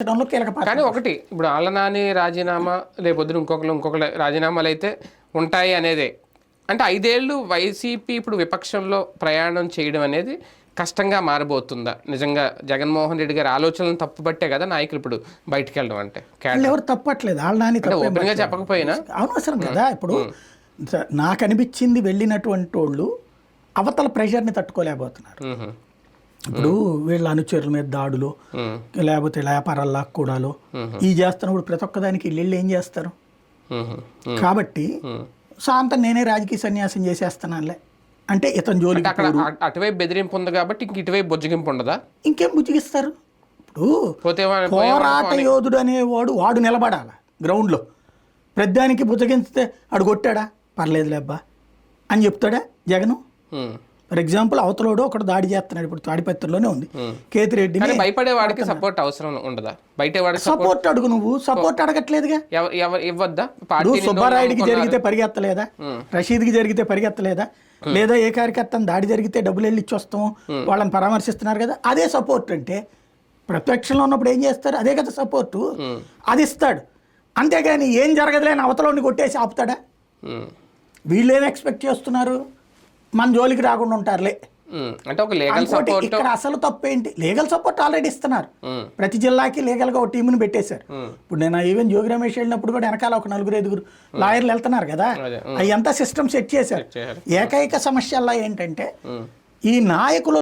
కీలక పాత్ర. కానీ ఒకటి ఇప్పుడు ఆళ్ళనాని రాజీనామా రేపొద్దున ఇంకొకరు రాజీనామాలు అయితే ఉంటాయి అనేదే. అంటే 5 ఏళ్ళు వైసీపీ ఇప్పుడు విపక్షంలో ప్రయాణం చేయడం అనేది కష్టంగా మారబోతుందా? నిజంగా జగన్మోహన్ రెడ్డి గారి ఆలోచనలను తప్పుపట్టే కదా నాయకులు ఇప్పుడు బయటకు వెళ్ళడం అంటే. ఎవరు తప్పట్లేదు, ఆళ్ళనాని ఓపెన్గా చెప్పకపోయినా అనవసరం కదా. ఇప్పుడు నాకు అనిపించింది వెళ్ళినటువంటి వాళ్ళు అవతల ప్రెషర్ని తట్టుకోలేకపోతున్నారు. ఇప్పుడు వీళ్ళ అనుచరుల మీద దాడులు, లేకపోతే వ్యాపారాలు లాక్కోడాలు ఈ చేస్తున్నప్పుడు ప్రతి ఒక్కదానికి వీళ్ళు ఏం చేస్తారు. కాబట్టి శాంతం నేనే రాజకీయ సన్యాసం చేసేస్తున్నానులే అంటే ఇతను జోలికి అటువైపు బెదిరింపు ఉంది కాబట్టి ఇంక ఇటువైపు బుజ్జగింపు ఉండదా? ఇంకేం బుజ్జగిస్తారు? ఇప్పుడు పోరాట యోధుడు అనేవాడు వాడు నిలబడాల గ్రౌండ్లో. ప్రతిదానికి బుజ్జగించితే ఆడు కొట్టాడా పర్లేదులే అబ్బా అని చెప్తాడా జగను? ఫర్ ఎగ్జాంపుల్ అవతలోడు ఒకటి దాడి చేస్తున్నాడు, ఇప్పుడు తాడిపత్రిలోనే ఉంది కేతిరెడ్డి. భయపడేవాడికి సపోర్ట్ అవసరం ఉండదా? బయట సపోర్ట్ అడుగు, నువ్వు సపోర్ట్ అడగట్లేదుగా. ఇవ్వద్దా? సుబ్బారాయుడికి జరిగితే పరిగెత్తలేదా? రషీద్కి జరిగితే పరిగెత్తలేదా? లేదా ఏ కార్యకర్తను దాడి జరిగితే డబ్బులు వెళ్ళి ఇచ్చొస్తాం వాళ్ళని పరామర్శిస్తున్నారు కదా, అదే సపోర్ట్. అంటే ప్రతిపక్షంలో ఉన్నప్పుడు ఏం చేస్తారు, అదే కదా సపోర్టు, అది ఇస్తాడు. అంతేగాని ఏం జరగదులే అని అవతలని కొట్టేసి ఆపుతాడా? వీళ్ళు ఏం ఎక్స్పెక్ట్ చేస్తున్నారు, మన జోలికి రాకుండా ఉంటారులే అంటే ఒక లీగల్ సపోర్ట్. ఇక్కడ అసలు తప్పేంటి, లీగల్ సపోర్ట్ ఆల్రెడీ ఇస్తున్నారు. ప్రతి జిల్లాకి లీగల్గా ఒక టీముని పెట్టేశారు. ఇప్పుడు నేను ఈవెన్ జోగి రమేష్ వెళ్ళినప్పుడు కూడా వెనకాల ఒక 4-5 లాయర్లు వెళ్తున్నారు కదా, అవి అంతా సిస్టమ్ సెట్ చేశారు. ఏకైక సమస్యల్లో ఏంటంటే ఈ నాయకులు